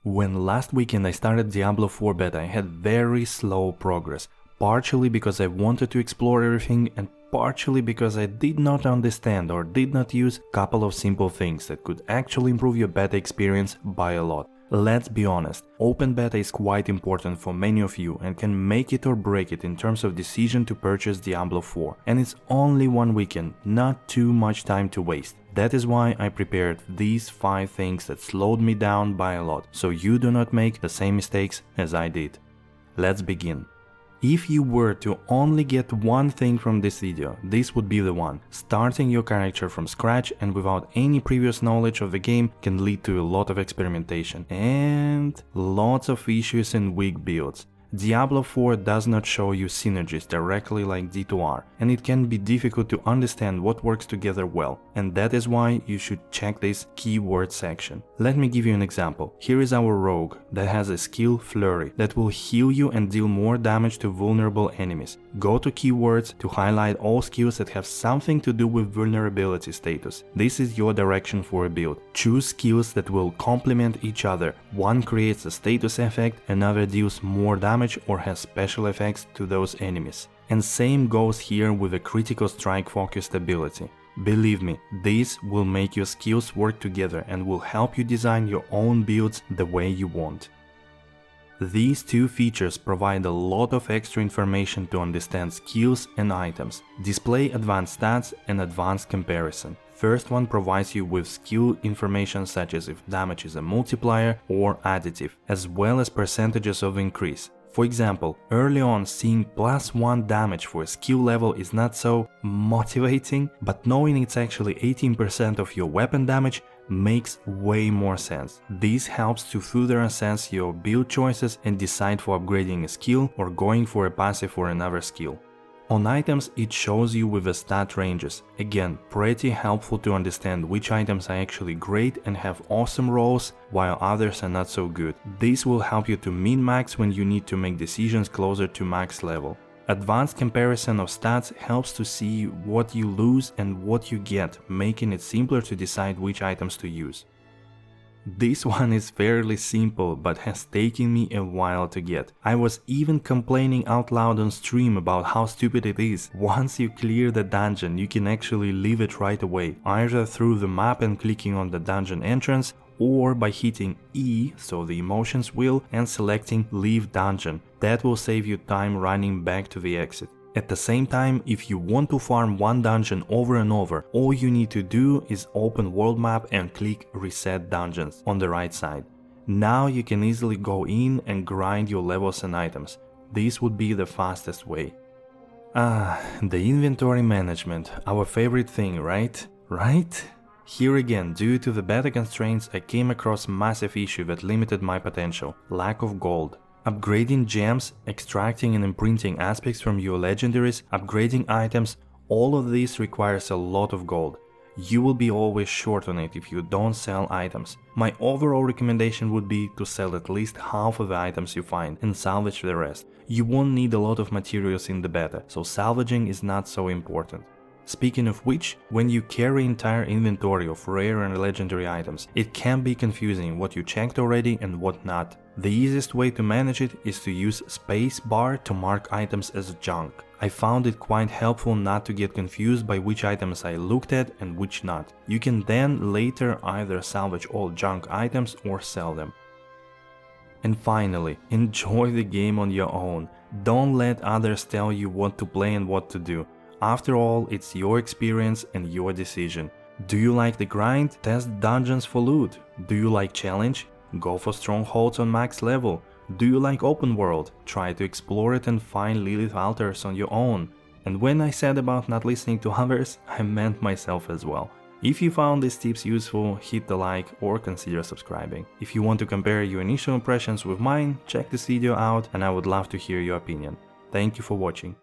When last weekend I started Diablo 4 beta, I had very slow progress, partially because I wanted to explore everything and partially because I did not understand or did not use a couple of simple things that could actually improve your beta experience by a lot. Let's be honest, open beta is quite important for many of you and can make it or break it in terms of decision to purchase Diablo 4, and it's only one weekend, not too much time to waste. That is why I prepared these 5 things that slowed me down by a lot, so you do not make the same mistakes as I did. Let's begin. If you were to only get one thing from this video, this would be the one. Starting your character from scratch and without any previous knowledge of the game can lead to a lot of experimentation and lots of issues and weak builds. Diablo 4 does not show you synergies directly like D2R, and it can be difficult to understand what works together well, and that is why you should check this keyword section. Let me give you an example. Here is our rogue that has a skill Flurry that will heal you and deal more damage to vulnerable enemies. Go to keywords to highlight all skills that have something to do with vulnerability status. This is your direction for a build. Choose skills that will complement each other. One creates a status effect, another deals more damage or has special effects to those enemies. And same goes here with a critical strike focused ability. Believe me, this will make your skills work together and will help you design your own builds the way you want. These 2 features provide a lot of extra information to understand skills and items. Display advanced stats and advanced comparison. First one provides you with skill information such as if damage is a multiplier or additive, as well as percentages of increase. For example, early on seeing +1 damage for a skill level is not so motivating, but knowing it's actually 18% of your weapon damage makes way more sense. This helps to further assess your build choices and decide for upgrading a skill or going for a passive for another skill. On items, it shows you with the stat ranges. Again, pretty helpful to understand which items are actually great and have awesome rolls, while others are not so good. This will help you to min-max when you need to make decisions closer to max level. Advanced comparison of stats helps to see what you lose and what you get, making it simpler to decide which items to use. This one is fairly simple, but has taken me a while to get. I was even complaining out loud on stream about how stupid it is. Once you clear the dungeon, you can actually leave it right away, either through the map and clicking on the dungeon entrance, or by hitting E, so the emotions wheel, and selecting Leave Dungeon. That will save you time running back to the exit. At the same time, if you want to farm one dungeon over and over, all you need to do is open world map and click Reset Dungeons on the right side. Now you can easily go in and grind your levels and items. This would be the fastest way. The inventory management, our favorite thing, right? Right? Here again, due to the beta constraints, I came across a massive issue that limited my potential: lack of gold. Upgrading gems, extracting and imprinting aspects from your legendaries, upgrading items, all of this requires a lot of gold. You will be always short on it if you don't sell items. My overall recommendation would be to sell at least half of the items you find and salvage the rest. You won't need a lot of materials in the beta, so salvaging is not so important. Speaking of which, when you carry entire inventory of rare and legendary items, it can be confusing what you checked already and what not. The easiest way to manage it is to use space bar to mark items as junk. I found it quite helpful not to get confused by which items I looked at and which not. You can then later either salvage all junk items or sell them. And finally, enjoy the game on your own. Don't let others tell you what to play and what to do. After all, it's your experience and your decision. Do you like the grind? Test dungeons for loot. Do you like challenge? Go for strongholds on max level. Do you like open world? Try to explore it and find Lilith altars on your own. And when I said about not listening to others, I meant myself as well. If you found these tips useful, hit the like or consider subscribing. If you want to compare your initial impressions with mine, check this video out and I would love to hear your opinion. Thank you for watching.